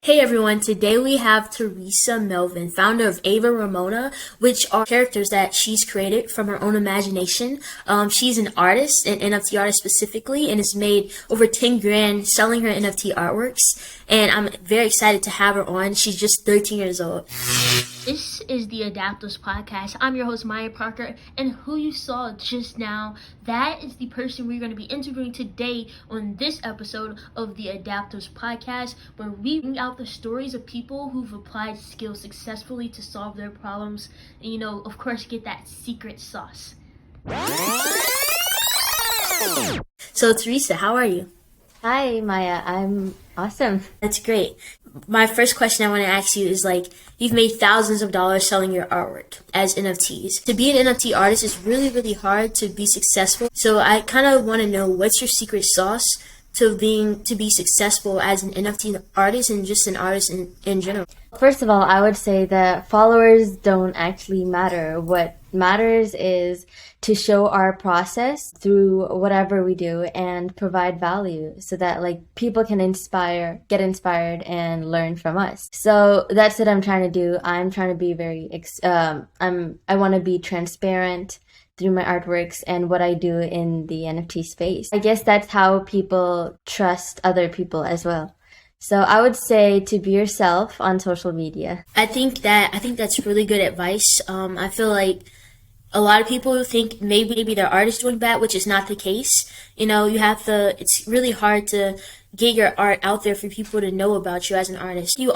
Hey everyone, today we have Teresa Melvin, founder of Ava Ramona, which are characters that she's created from her own imagination. She's an artist, an NFT artist specifically, and has made over 10 grand selling her NFT artworks. And I'm very excited to have her on. She's just 13 years old. This is the Adapters Podcast. I'm your host, Maya Parker, and who you saw just now, that is the person we're going to be interviewing today on this episode of the Adapters Podcast, where we bring out the stories of people who've applied skills successfully to solve their problems, and of course, get that secret sauce. So, Teresa, how are you? Hi, Maya. I'm awesome. That's great. My first question I want to ask you is you've made thousands of dollars selling your artwork as NFTs. To be an NFT artist is really, really hard to be successful. So I kind of want to know, what's your secret sauce to be successful as an NFT artist and just an artist in general? First of all, I would say that followers don't actually matter. What matters is to show our process through whatever we do and provide value so that people can get inspired and learn from us. So that's what I'm trying to do. I'm trying to be I want to be transparent through my artworks and what I do in the NFT space. I guess that's how people trust other people as well. So I would say to be yourself on social media. I think that's really good advice. I feel like a lot of people think maybe their art is doing bad, which is not the case. It's really hard to get your art out there for people to know about you as an artist. You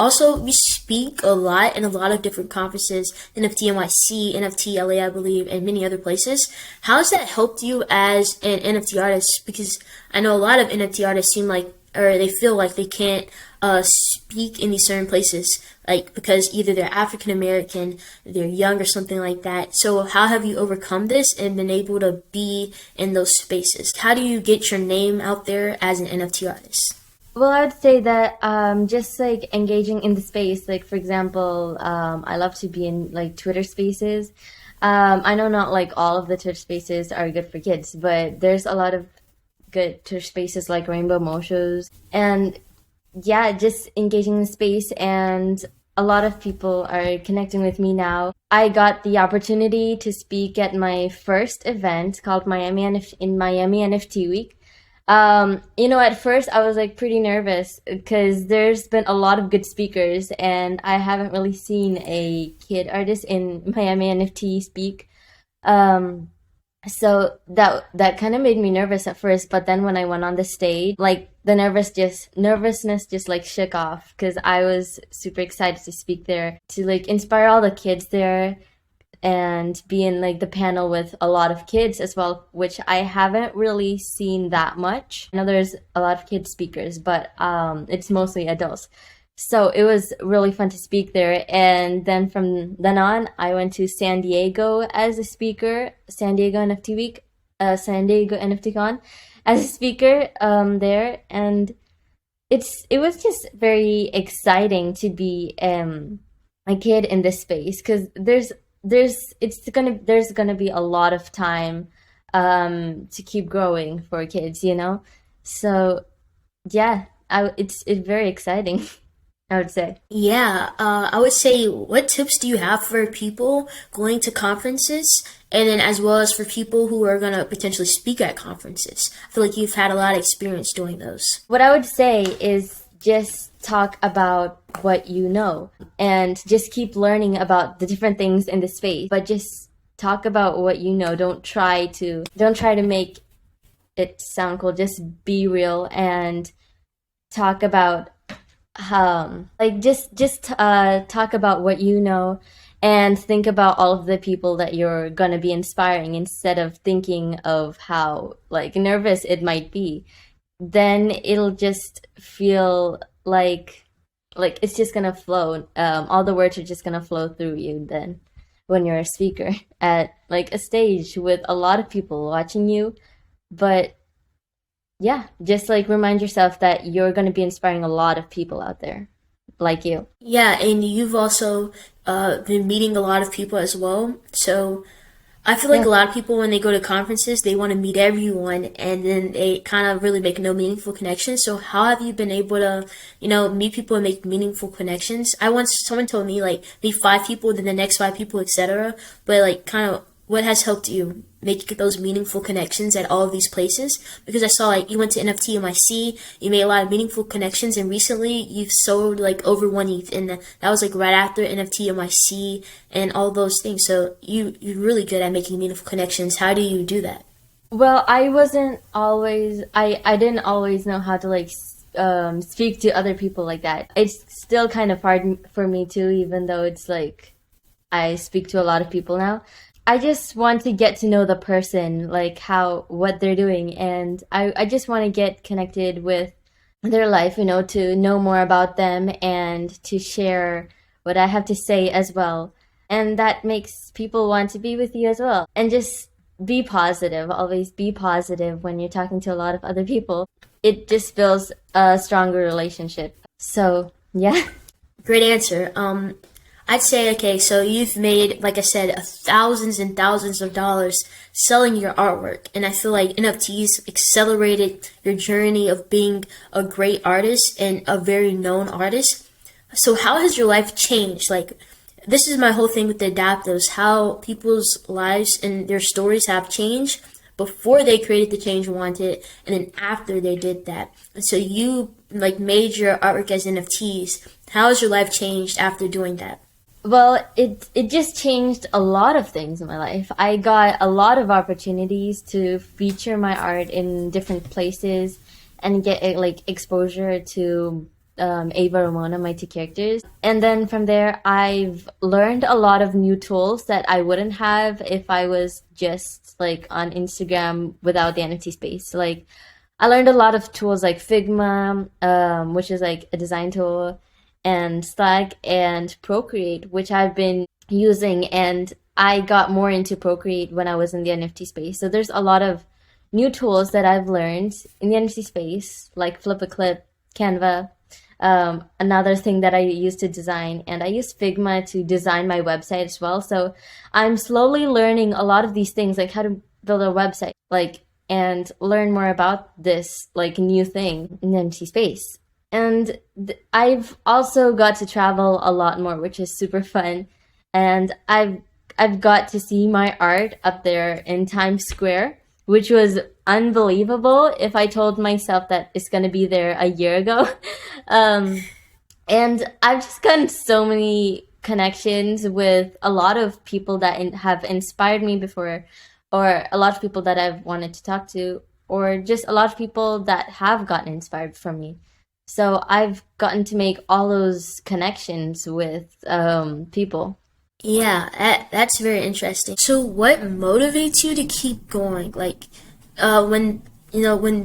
speak a lot in a lot of different conferences, NFT NYC, NFT LA, I believe, and many other places. How has that helped you as an NFT artist? Because I know a lot of NFT artists they feel like they can't speak in these certain places, because either they're African American, they're young, or something like that. So how have you overcome this and been able to be in those spaces? How do you get your name out there as an NFT artist? Well, I would say that just engaging in the space. For example, I love to be in Twitter spaces. I know not all of the Twitter spaces are good for kids, but there's a lot of good Twitter spaces like Rainbow Moshos, and just engaging in the space, and a lot of people are connecting with me now. I got the opportunity to speak at my first event called Miami NFT Week. At first I was pretty nervous because there's been a lot of good speakers, and I haven't really seen a kid artist in Miami NFT speak. So that kind of made me nervous at first, but then when I went on the stage, the nervousness just shook off, because I was super excited to speak there, to inspire all the kids there and be in the panel with a lot of kids as well, which I haven't really seen that much. I know there's a lot of kid speakers, but it's mostly adults. So it was really fun to speak there. And then from then on, I went to San Diego as a speaker, San Diego NFT Week, San Diego NFT Con as a speaker there. And it was just very exciting to be a kid in this space, because there's gonna be a lot of time to keep growing for kids, So it's very exciting. I would say. Yeah, I would say, what tips do you have for people going to conferences, and then as well as for people who are going to potentially speak at conferences? I feel like you've had a lot of experience doing those. What I would say is just talk about what you know, and just keep learning about the different things in the space, but just talk about what you know. Don't try to make it sound cool. Just be real and talk about talk about what you know, and think about all of the people that you're going to be inspiring, instead of thinking of how nervous it might be. Then it'll just feel like it's just going to flow. All the words are just going to flow through you then when you're a speaker at a stage with a lot of people watching you. But just remind yourself that you're going to be inspiring a lot of people out there like you. Yeah, and you've also been meeting a lot of people as well. So I feel like Yeah. a lot of people, when they go to conferences, they want to meet everyone, and then they kind of really make no meaningful connections. So how have you been able to, meet people and make meaningful connections? Someone told me like meet five people, then the next five people, etc. But like, kind of, what has helped you make those meaningful connections at all of these places? Because I saw like you went to NFT MIC, you made a lot of meaningful connections, and recently you've sold like over 1 ETH, and that was like right after NFT MIC and all those things. So you're really good at making meaningful connections. How do you do that? Well, I didn't always know how to like speak to other people like that. It's still kind of hard for me too, even though it's like I speak to a lot of people now. I just want to get to know the person, like what they're doing, and I just want to get connected with their life, to know more about them and to share what I have to say as well. And that makes people want to be with you as well. And just be positive, always be positive when you're talking to a lot of other people. It just builds a stronger relationship. So, yeah. Great answer. I'd say, okay, so you've made, like I said, thousands and thousands of dollars selling your artwork. And I feel like NFTs accelerated your journey of being a great artist and a very known artist. So how has your life changed? Like, this is my whole thing with the adaptives, how people's lives and their stories have changed before they created the change wanted, and then after they did that. And so you like made your artwork as NFTs. How has your life changed after doing that? Well, it just changed a lot of things in my life. I got a lot of opportunities to feature my art in different places and get like exposure to Ava Ramona, my two characters. And then from there, I've learned a lot of new tools that I wouldn't have if I was just like on Instagram without the NFT space. Like I learned a lot of tools like Figma, which is like a design tool, and Slack and Procreate, which I've been using. And I got more into Procreate when I was in the NFT space. So there's a lot of new tools that I've learned in the NFT space, like Flip a Clip, Canva, another thing that I used to design, and I use Figma to design my website as well. So I'm slowly learning a lot of these things, like how to build a website, like, and learn more about this like new thing in the NFT space. And I've also got to travel a lot more, which is super fun. And I've got to see my art up there in Times Square, which was unbelievable if I told myself that it's going to be there a year ago. And I've just gotten so many connections with a lot of people that have inspired me before, or a lot of people that I've wanted to talk to, or just a lot of people that have gotten inspired from me. So I've gotten to make all those connections with people. Yeah, that's very interesting. So what motivates you to keep going? Like, when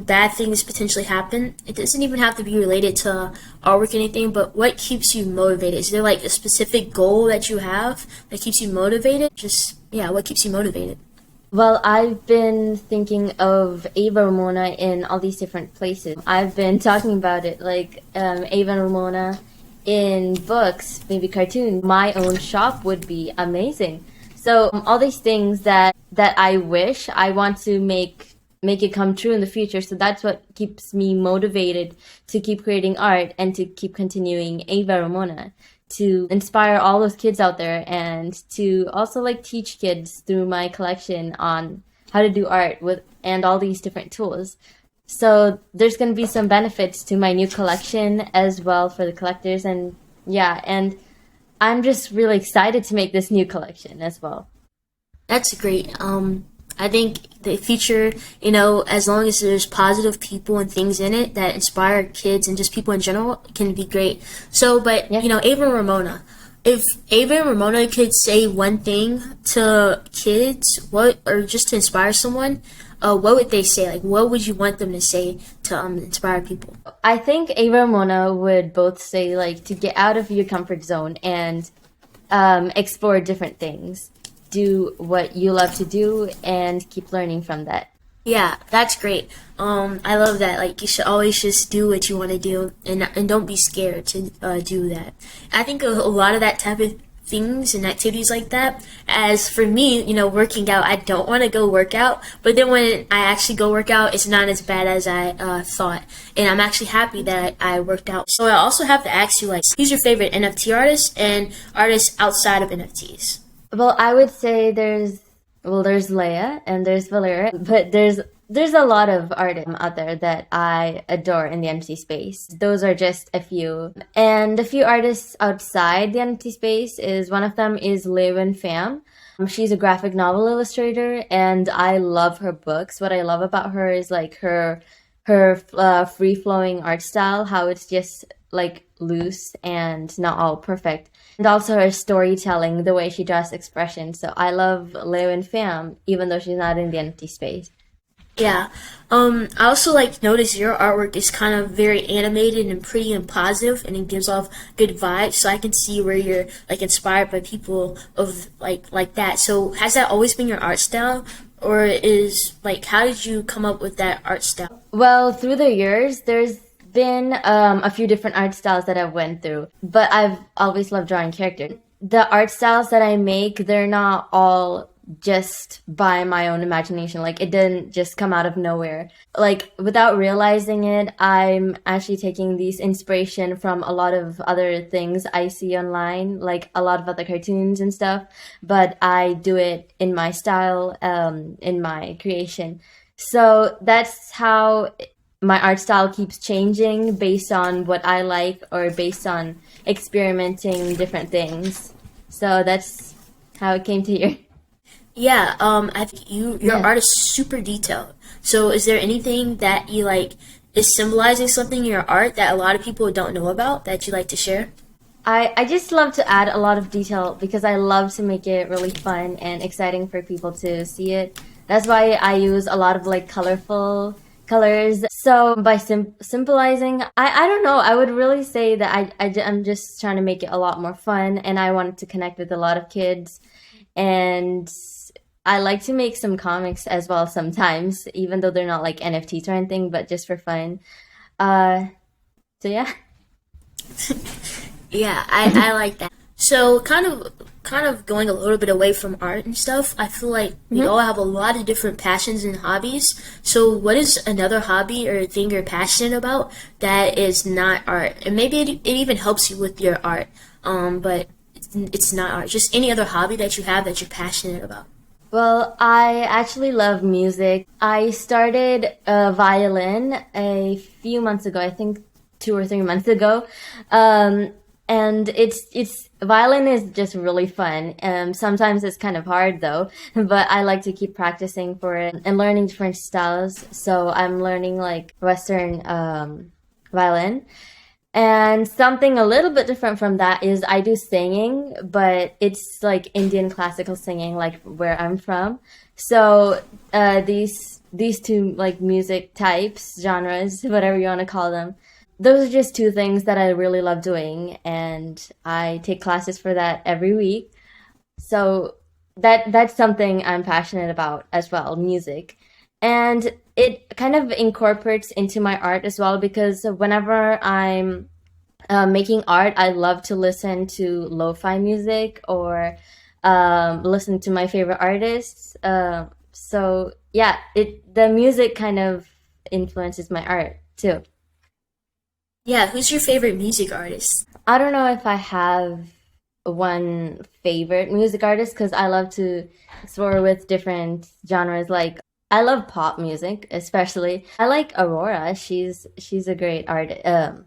bad things potentially happen, it doesn't even have to be related to artwork or anything, but what keeps you motivated? Is there like a specific goal that you have that keeps you motivated? Just, yeah, what keeps you motivated? Well, I've been thinking of Ava Ramona in all these different places. I've been talking about it, like Ava Ramona in books, maybe cartoons. My own shop would be amazing. So all these things that I wish I want to make it come true in the future. So that's what keeps me motivated to keep creating art and to keep continuing Ava Ramona, to inspire all those kids out there, and to also like teach kids through my collection on how to do art with and all these different tools. So there's going to be some benefits to my new collection as well for the collectors, and yeah, and I'm just really excited to make this new collection as well. That's great. I think the future, as long as there's positive people and things in it that inspire kids and just people in general, can be great. So, but, Yeah. Ava Ramona, if Ava Ramona could say one thing to kids, or just to inspire someone, what would they say? Like, what would you want them to say to inspire people? I think Ava Ramona would both say like to get out of your comfort zone and explore different things. Do what you love to do and keep learning from that. Yeah, that's great. I love that. Like, you should always just do what you want to do, and don't be scared to do that. I think a lot of that type of things and activities like that. As for me, working out, I don't want to go work out, but then when I actually go work out, it's not as bad as I thought, and I'm actually happy that I worked out. So I also have to ask you, like, who's your favorite NFT artist and artists outside of NFTs? Well, I would say there's Leia and there's Valeria, but there's a lot of artists out there that I adore in the NFT space. Those are just a few. And a few artists outside the NFT space is one of them is Lewin Pham. She's a graphic novel illustrator and I love her books. What I love about her is like her free flowing art style, how it's just like loose and not all perfect. And also her storytelling, the way she draws expression. So I love Lewin Pham, even though she's not in the NFT space. Yeah. I also notice your artwork is kind of very animated and pretty and positive, and it gives off good vibes. So I can see where you're inspired by people of like that. So has that always been your art style, or is how did you come up with that art style? Well, through the years, there's been a few different art styles that I've went through, but I've always loved drawing characters. The art styles that I make, they're not all just by my own imagination. Like, it didn't just come out of nowhere. Like, without realizing it, I'm actually taking these inspiration from a lot of other things I see online, like a lot of other cartoons and stuff, but I do it in my style, in my creation. So that's how my art style keeps changing based on what I like or based on experimenting different things. So that's how it came to here. Yeah, I think your art is super detailed. So is there anything that you is symbolizing something in your art that a lot of people don't know about that you like to share? I just love to add a lot of detail because I love to make it really fun and exciting for people to see it. That's why I use a lot of colorful colors. So by symbolizing, I don't know, I would really say that I'm just trying to make it a lot more fun, and I wanted to connect with a lot of kids. And I like to make some comics as well sometimes, even though they're not like NFTs or anything, but just for fun. So yeah. Yeah, I like that. So kind of going a little bit away from art and stuff, I feel like we all have a lot of different passions and hobbies. So what is another hobby or thing you're passionate about that is not art? And maybe it even helps you with your art, but it's not art. Just any other hobby that you have that you're passionate about. Well, I actually love music. I started violin a few months ago, I think 2 or 3 months ago. And it's violin is just really fun. Sometimes it's kind of hard though, but I like to keep practicing for it and learning different styles. So I'm learning Western violin. And something a little bit different from that is I do singing, but it's Indian classical singing, where I'm from. So these two music types, genres, whatever you want to call them, those are just two things that I really love doing, and I take classes for that every week. So that's something I'm passionate about as well, music. And it kind of incorporates into my art as well, because whenever I'm making art, I love to listen to lo-fi music or listen to my favorite artists. So yeah, the music kind of influences my art too. Yeah, who's your favorite music artist? I don't know if I have one favorite music artist because I love to explore with different genres. I love pop music, especially. I like Aurora. She's a great artist.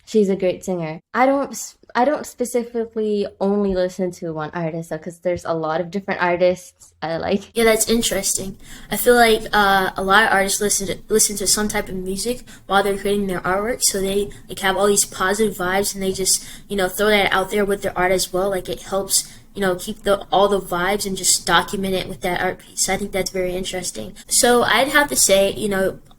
She's a great singer. I don't specifically only listen to one artist because there's a lot of different artists I like. Yeah, that's interesting. I feel like a lot of artists listen to some type of music while they're creating their artwork, so they have all these positive vibes, and they just throw that out there with their art as well. It helps keep all the vibes and just document it with that art piece. I think that's very interesting. So I'd have to say,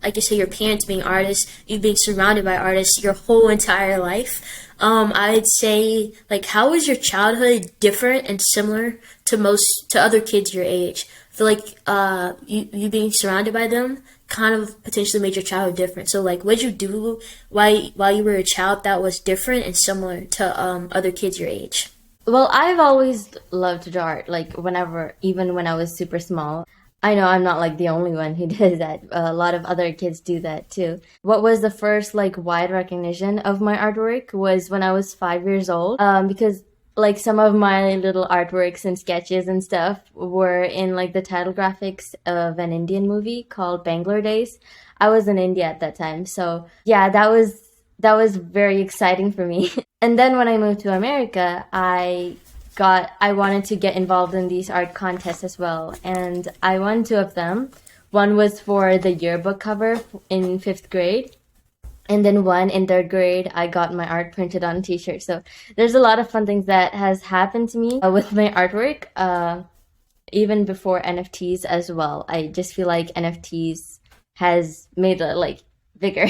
like I say, your parents being artists, you being surrounded by artists your whole entire life. I'd say, how was your childhood different and similar to other kids your age? I feel like you being surrounded by them kind of potentially made your childhood different. So what'd you do while you were a child that was different and similar to other kids your age? Well, I've always loved to draw art, like even when I was super small. I know I'm not like the only one who does that. A lot of other kids do that too. What was the first like wide recognition of my artwork was when I was 5 years old. Because like some of my little artworks and sketches and stuff were in like the title graphics of an Indian movie called Bangalore Days. I was in India at that time, so yeah, that was very exciting for me. And then when I moved to America, I wanted to get involved in these art contests as well, and I won two of them. One was for the yearbook cover in 5th grade, and then one in 3rd grade. I got my art printed on a t-shirt. So there's a lot of fun things that has happened to me with my artwork, even before NFTs as well. I just feel like NFTs has made it like bigger.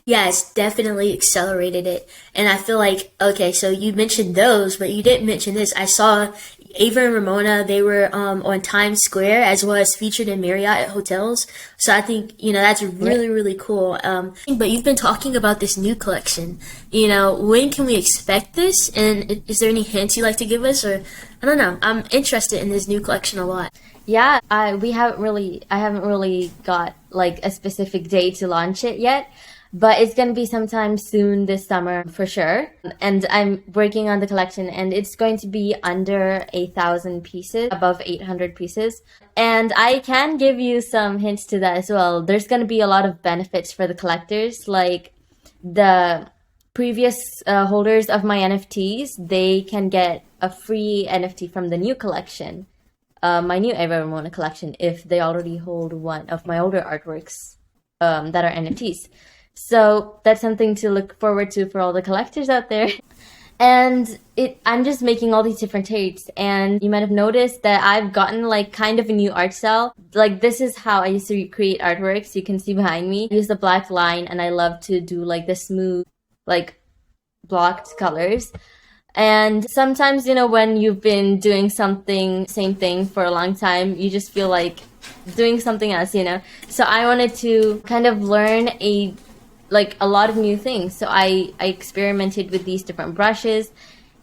Yeah, it's definitely accelerated it. And I feel like, okay, so you mentioned those, but you didn't mention this. I saw Ava and Ramona, they were on Times Square as well as featured in Marriott hotels. So I think, that's Yeah. really, really cool. But you've been talking about this new collection. When can we expect this? And is there any hints you'd like to give us? Or, I don't know. I'm interested in this new collection a lot. Yeah, I haven't really got like a specific day to launch it yet, but it's gonna be sometime soon this summer for sure. And I'm working on the collection, and it's going to be under 1,000 pieces, above 800 pieces. And I can give you some hints to that as well. There's gonna be a lot of benefits for the collectors, like the previous holders of my NFTs, they can get a free NFT from the new collection, my new Ava Ramona collection, if they already hold one of my older artworks that are NFTs. So that's something to look forward to for all the collectors out there. And I'm just making all these different tapes, and you might have noticed that I've gotten like kind of a new art style. Like this is how I used to create artworks. You can see behind me. I use the black line, and I love to do like the smooth, like blocked colors. And sometimes, when you've been doing something, same thing for a long time, you just feel like doing something else. So I wanted to kind of learn a lot of new things. So I experimented with these different brushes,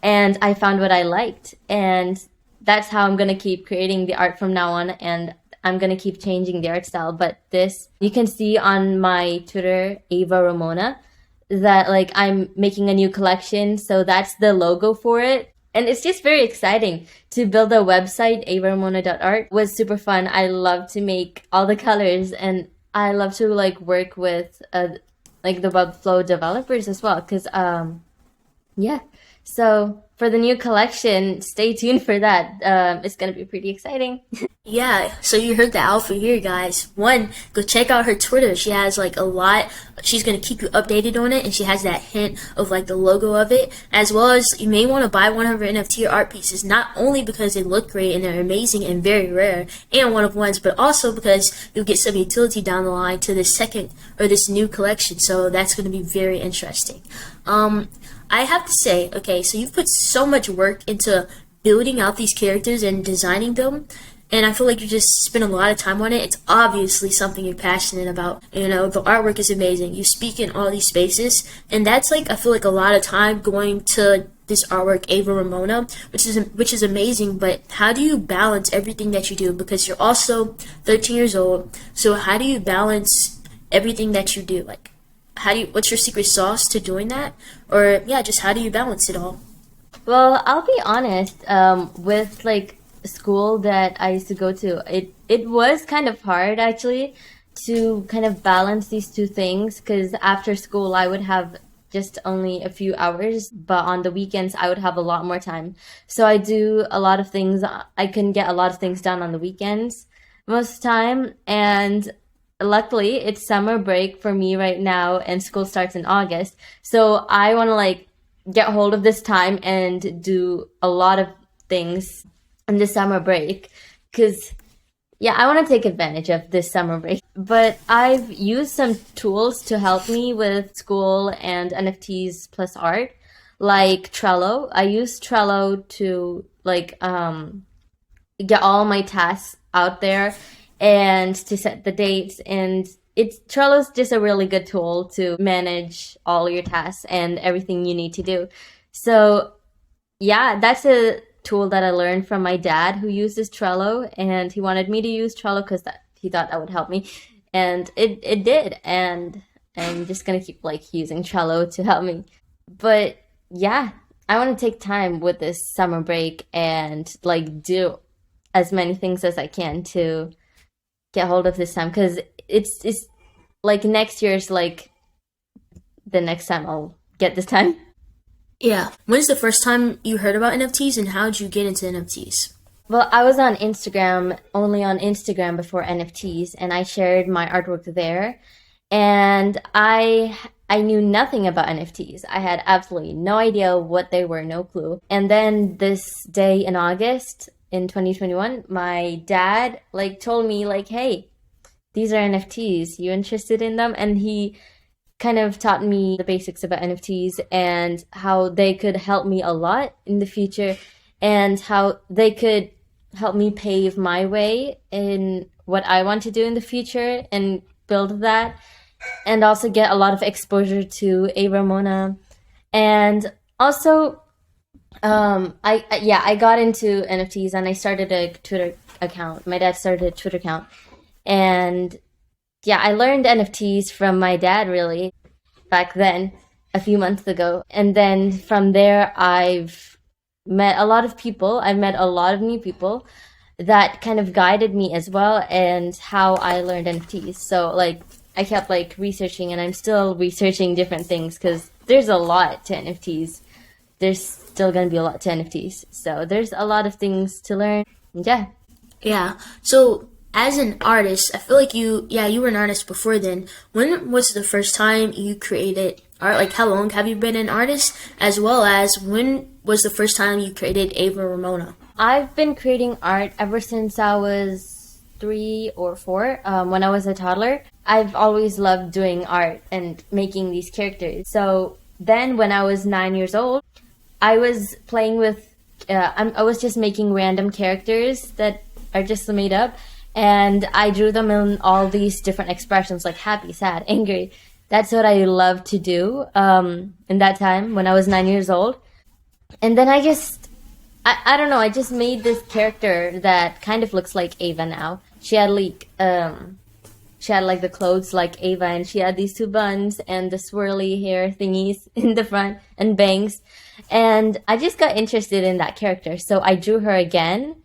and I found what I liked. And that's how I'm going to keep creating the art from now on. And I'm going to keep changing the art style. But this, you can see on my Twitter, Ava Ramona, that like I'm making a new collection. So that's the logo for it. And it's just very exciting to build a website. AvaRamona.art was super fun. I love to make all the colors, and I love to like work with like the Webflow developers as well. Cause yeah. So for the new collection, stay tuned for that. It's gonna be pretty exciting. Yeah, so you heard the alpha here, guys. One, go check out her Twitter. She has like a lot. She's gonna keep you updated on it, and she has that hint of like the logo of it, as well as you may want to buy one of her NFT art pieces, not only because they look great and they're amazing and very rare and one of ones, but also because you'll get some utility down the line to this second or this new collection. So that's gonna be very interesting. I have to say, okay, so you've put so much work into building out these characters and designing them, and I feel like you just spend a lot of time on it. It's obviously something you're passionate about. The artwork is amazing. You speak in all these spaces, and that's like I feel like a lot of time going to this artwork, Ava Ramona, which is amazing. But how do you balance everything that you do? Because you're also 13 years old. So how do you balance everything that you do? Like, what's your secret sauce to doing that? Or yeah, just how do you balance it all? Well, I'll be honest, with like school that I used to go to, it was kind of hard actually to kind of balance these two things, because after school I would have just only a few hours, but on the weekends I would have a lot more time. So I do a lot of things. I can get a lot of things done on the weekends most of the time, and luckily it's summer break for me right now, and school starts in August. So I want to like get hold of this time and do a lot of things in the summer break, because yeah, I want to take advantage of this summer break. But I've used some tools to help me with school and NFTs plus art, like Trello. I use Trello to like get all my tasks out there and to set the dates. And Trello's just a really good tool to manage all your tasks and everything you need to do. So Yeah, that's a tool that I learned from my dad who uses Trello, and he wanted me to use Trello because that he thought that would help me, and it did, and I'm just gonna keep like using Trello to help me. But yeah, I want to take time with this summer break and like do as many things as I can to get hold of this time because it's like next year's like the next time I'll get this time. Yeah. When's the first time you heard about NFTs and how did you get into NFTs? Well, I was on Instagram, only on Instagram before NFTs, and I shared my artwork there. And I knew nothing about NFTs. I had absolutely no idea what they were, no clue. And then this day in August in 2021, my dad like told me like, "Hey, these are NFTs. You interested in them?" And he kind of taught me the basics about NFTs and how they could help me a lot in the future and how they could help me pave my way in what I want to do in the future and build that and also get a lot of exposure to AvaRamona and also I got into NFTs and I started a Twitter account. My dad started a Twitter account and yeah, I learned NFTs from my dad really back then, a few months ago. And then from there, I've met a lot of people. I've met a lot of new people that kind of guided me as well and how I learned NFTs. So like I kept like researching and I'm still researching different things because there's a lot to NFTs. There's still going to be a lot to NFTs. So there's a lot of things to learn. Yeah. Yeah. So as an artist, I feel like you were an artist before then. When was the first time you created art? Like, how long have you been an artist? As well as when was the first time you created Ava Ramona? I've been creating art ever since I was 3 or 4, when I was a toddler. I've always loved doing art and making these characters. So then when I was 9 years old, I was playing with, I was just making random characters that are just made up. And I drew them in all these different expressions like happy, sad, angry. That's what I loved to do in that time when I was 9 years old. And then I don't know, I just made this character that kind of looks like Ava now. She had like the clothes like Ava and she had these two buns and the swirly hair thingies in the front and bangs. And I just got interested in that character. So I drew her again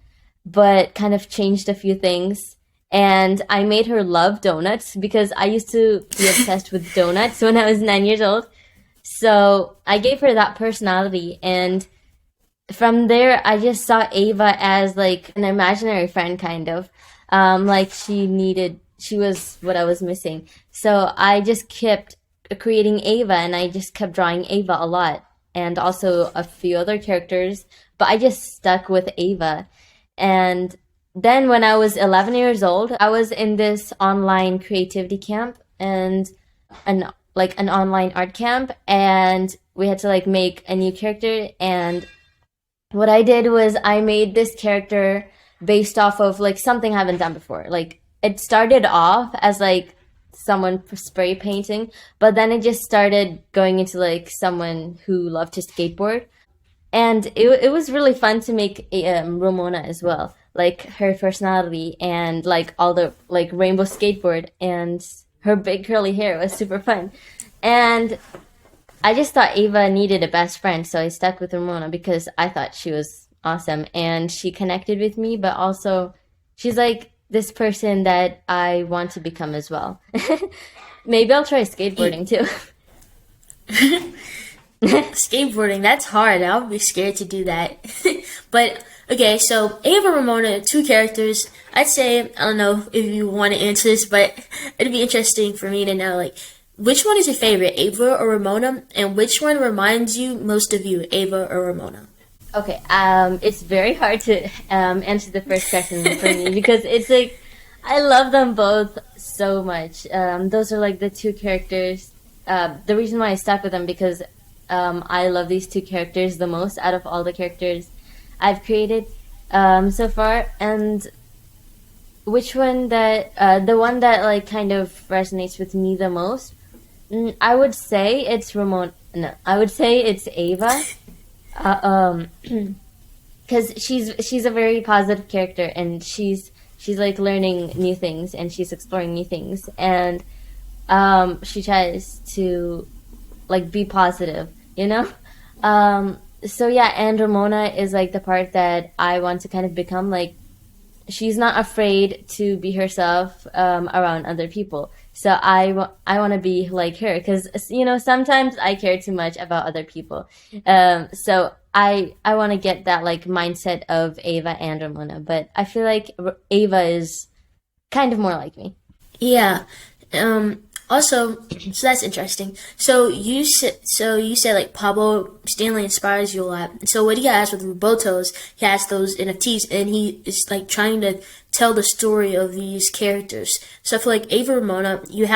but kind of changed a few things. And I made her love donuts because I used to be obsessed with donuts when I was 9 years old. So I gave her that personality. And from there, I just saw Ava as like an imaginary friend, kind of. Like she was what I was missing. So I just kept creating Ava and I just kept drawing Ava a lot. And also a few other characters. But I just stuck with Ava. And then when I was 11 years old, I was in this online creativity camp and an online art camp and we had to like make a new character and what I did was I made this character based off of like something I haven't done before. Like it started off as like someone spray painting, but then it just started going into like someone who loved to skateboard. And it was really fun to make Ramona as well, like her personality and like all the like rainbow skateboard and her big curly hair was super fun. And I just thought Ava needed a best friend, so I stuck with Ramona because I thought she was awesome and she connected with me, but also she's like this person that I want to become as well. Maybe I'll try skateboarding too. Skateboarding, that's hard. I would be scared to do that. But okay, so Ava Ramona, two characters. I'd say, I don't know if you want to answer this, but it'd be interesting for me to know, like, which one is your favorite, Ava or Ramona? And which one reminds you most of you, Ava or Ramona? Okay, it's very hard to answer the first question for me because it's like I love them both so much. Those are like the two characters. The reason why I stuck with them because I love these two characters the most out of all the characters I've created so far. And which one the one that like kind of resonates with me the most? I would say it's Ramon. No, I would say it's Ava Because she's a very positive character, and she's like learning new things, and she's exploring new things, and she tries to like be positive, you know. So yeah, and Ramona is like the part that I want to kind of become. Like, she's not afraid to be herself around other people. So I want to be like her, because you know sometimes I care too much about other people. So I want to get that like mindset of Ava and Ramona, but I feel like Ava is kind of more like me. Yeah. Also, so that's interesting. So you said like Pablo Stanley inspires you a lot. So what he has with Robotos, he has those NFTs, and he is like trying to tell the story of these characters. So I feel like Ava Ramona, you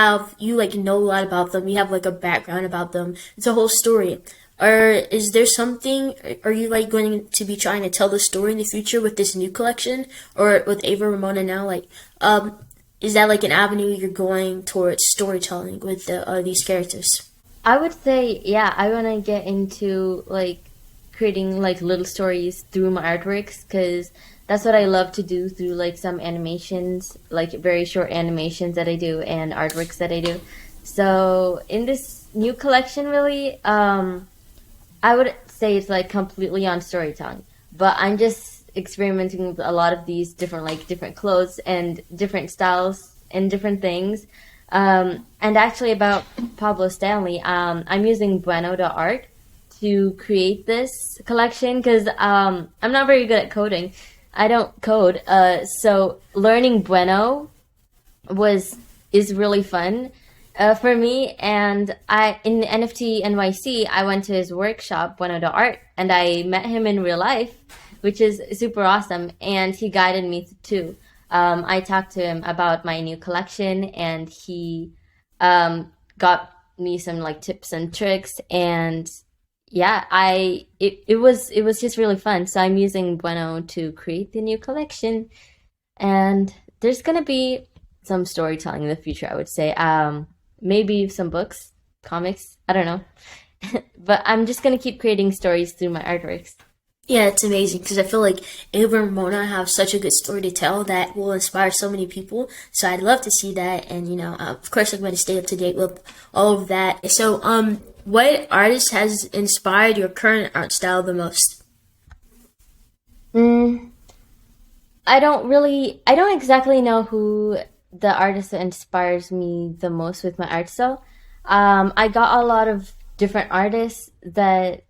like know a lot about them. You have like a background about them. It's a whole story. Or is there something? Are you like going to be trying to tell the story in the future with this new collection, or with Ava Ramona now? Like, is that like an avenue you're going towards storytelling with these characters? I would say, yeah, I want to get into like creating like little stories through my artworks, because that's what I love to do through like some animations, like very short animations that I do and artworks that I do. So in this new collection, really, I would say it's like completely on storytelling, but I'm just experimenting with a lot of these different like different clothes and different styles and different things. And actually about Pablo Stanley, I'm using Bueno.art to create this collection, because I'm not very good at coding. I don't code, so learning Bueno was is really fun for me. And I in NFT NYC, I went to his workshop, Bueno.art, and I met him in real life, which is super awesome. And he guided me too. I talked to him about my new collection, and he got me some like tips and tricks. And yeah, it was just really fun. So I'm using Bueno to create the new collection, and there's gonna be some storytelling in the future, I would say. Maybe some books, comics, I don't know. But I'm just gonna keep creating stories through my artworks. Yeah, it's amazing because I feel like Ava and Ramona have such a good story to tell that will inspire so many people. So I'd love to see that, and of course, I'm going to stay up to date with all of that. So, what artist has inspired your current art style the most? Mm, I don't exactly know who the artist that inspires me the most with my art style. I got a lot of different artists that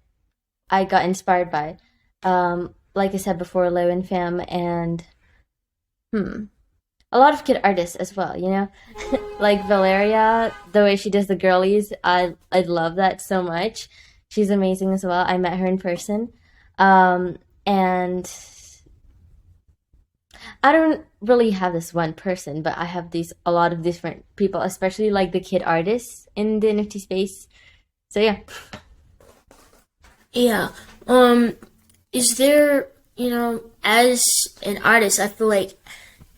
I got inspired by. Like I said before, Lewin Fam, and hmm, a lot of kid artists as well. Like Valeria, the way she does the girlies, I love that so much. She's amazing as well. I met her in person, and I don't really have this one person, but I have these a lot of different people, especially like the kid artists in the NFT space. So yeah. Yeah. Is there, as an artist, I feel like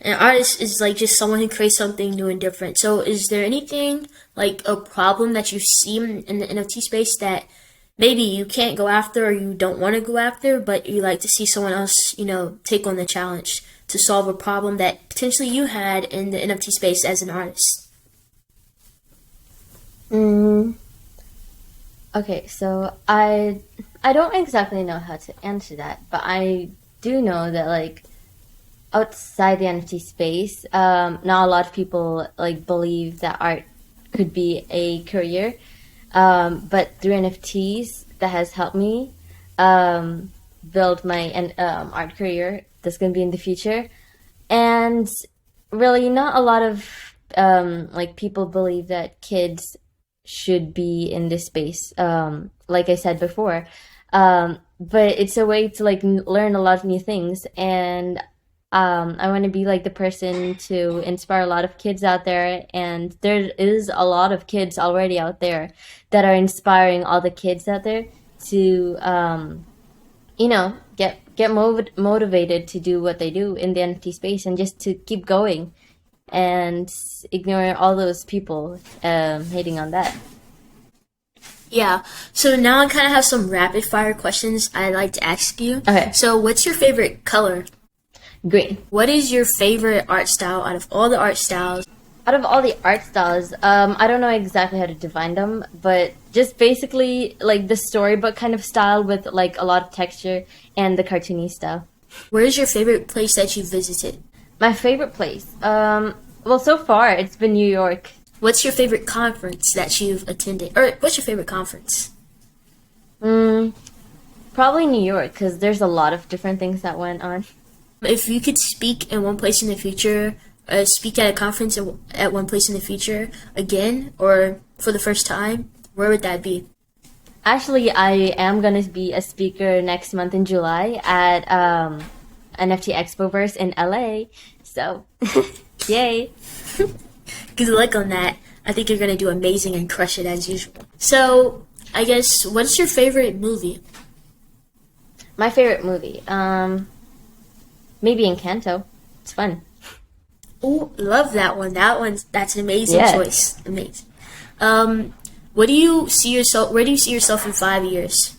an artist is like just someone who creates something new and different. So is there anything like a problem that you see in the NFT space that maybe you can't go after or you don't want to go after, but you like to see someone else, take on the challenge to solve a problem that potentially you had in the NFT space as an artist? Mm, okay, so I don't exactly know how to answer that, but I do know that like outside the NFT space, not a lot of people like believe that art could be a career. But through NFTs, that has helped me um, build my art career that's going to be in the future. And really, not a lot of like people believe that kids should be in this space. Like I said before, but it's a way to like learn a lot of new things, and I want to be like the person to inspire a lot of kids out there, and there is a lot of kids already out there that are inspiring all the kids out there to get motivated to do what they do in the NFT space, and just to keep going and ignore all those people hating on that. Yeah. So now I kind of have some rapid fire questions I'd like to ask you. Okay. So what's your favorite color? Green. What is your favorite art style out of all the art styles? Out of all the art styles, I don't know exactly how to define them, but just basically like the storybook kind of style with like a lot of texture and the cartoony style. Where is your favorite place that you visited? My favorite place, well, so far it's been New York. What's your favorite conference that you've attended? Or what's your favorite conference? Probably New York because there's a lot of different things that went on. If you could speak in one place in the future, speak at a conference at one place in the future again, or for the first time, where would that be? Actually, I am going to be a speaker next month in July at NFT Expoverse in LA. So, yay. Good luck on that. I think you're going to do amazing and crush it as usual. So, I guess, what's your favorite movie? My favorite movie, maybe Encanto. It's fun. Oh, love that one. That's an amazing Yes. choice. Amazing. What do you see yourself? Where do you see yourself in 5 years?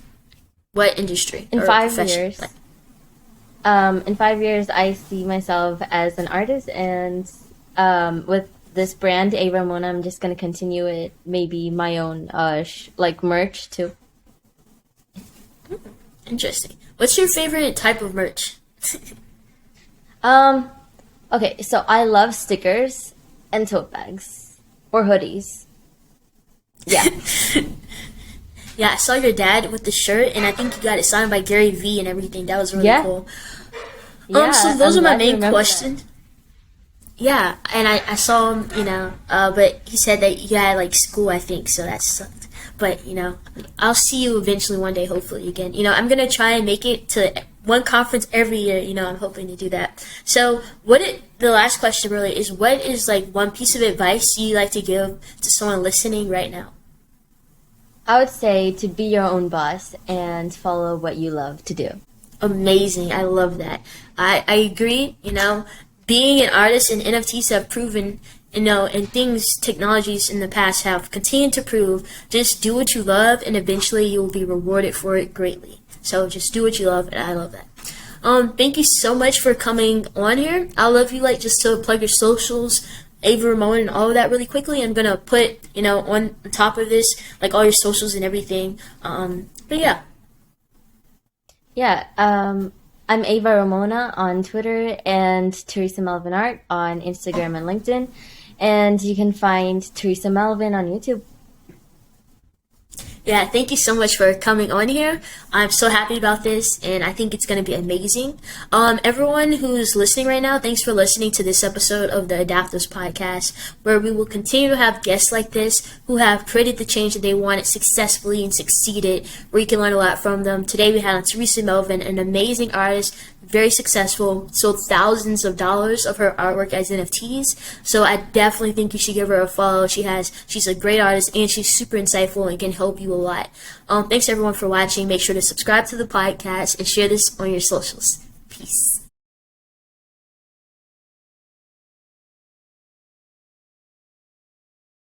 What industry? In or 5 profession? years, in 5 years, I see myself as an artist, and with this brand, Ava Ramona, I'm just gonna continue it. Maybe my own like merch too. Interesting. What's your favorite type of merch? Okay, so I love stickers and tote bags or hoodies. Yeah. Yeah, I saw your dad with the shirt, and I think you got it signed by Gary Vee and everything. That was really Yeah. cool. Yeah, So those I'm are my glad you main remember questions. Yeah, and I saw him, but he said that you had like school, I think, so that sucked. But I'll see you eventually one day, hopefully again. I'm gonna try and make it to one conference every year. I'm hoping to do that. So, the last question really is, what is like one piece of advice you like to give to someone listening right now? I would say to be your own boss and follow what you love to do. Amazing. I love that. I agree. Being an artist and NFTs have proven, and technologies in the past have continued to prove, just do what you love and eventually you'll be rewarded for it greatly. So just do what you love, and I love that. Thank you so much for coming on here. I'll love you just to plug your socials, Ava Ramona, and all of that really quickly. I'm going to put, on top of this, like all your socials and everything. But yeah. Yeah, I'm Ava Ramona on Twitter and Teresa Melvin Art on Instagram and LinkedIn. And you can find Teresa Melvin on YouTube. Yeah, thank you so much for coming on here. I'm so happy about this, and I think it's going to be amazing. Everyone who's listening right now, thanks for listening to this episode of the Adapters Podcast, where we will continue to have guests like this who have created the change that they wanted successfully and succeeded, where you can learn a lot from them. Today we had on Teresa Melvin, an amazing artist, very successful, sold thousands of dollars of her artwork as NFTs. So I definitely think you should give her a follow. She's a great artist, and she's super insightful and can help you a lot. Thanks everyone for watching. Make sure to subscribe to the podcast and share this on your socials. Peace.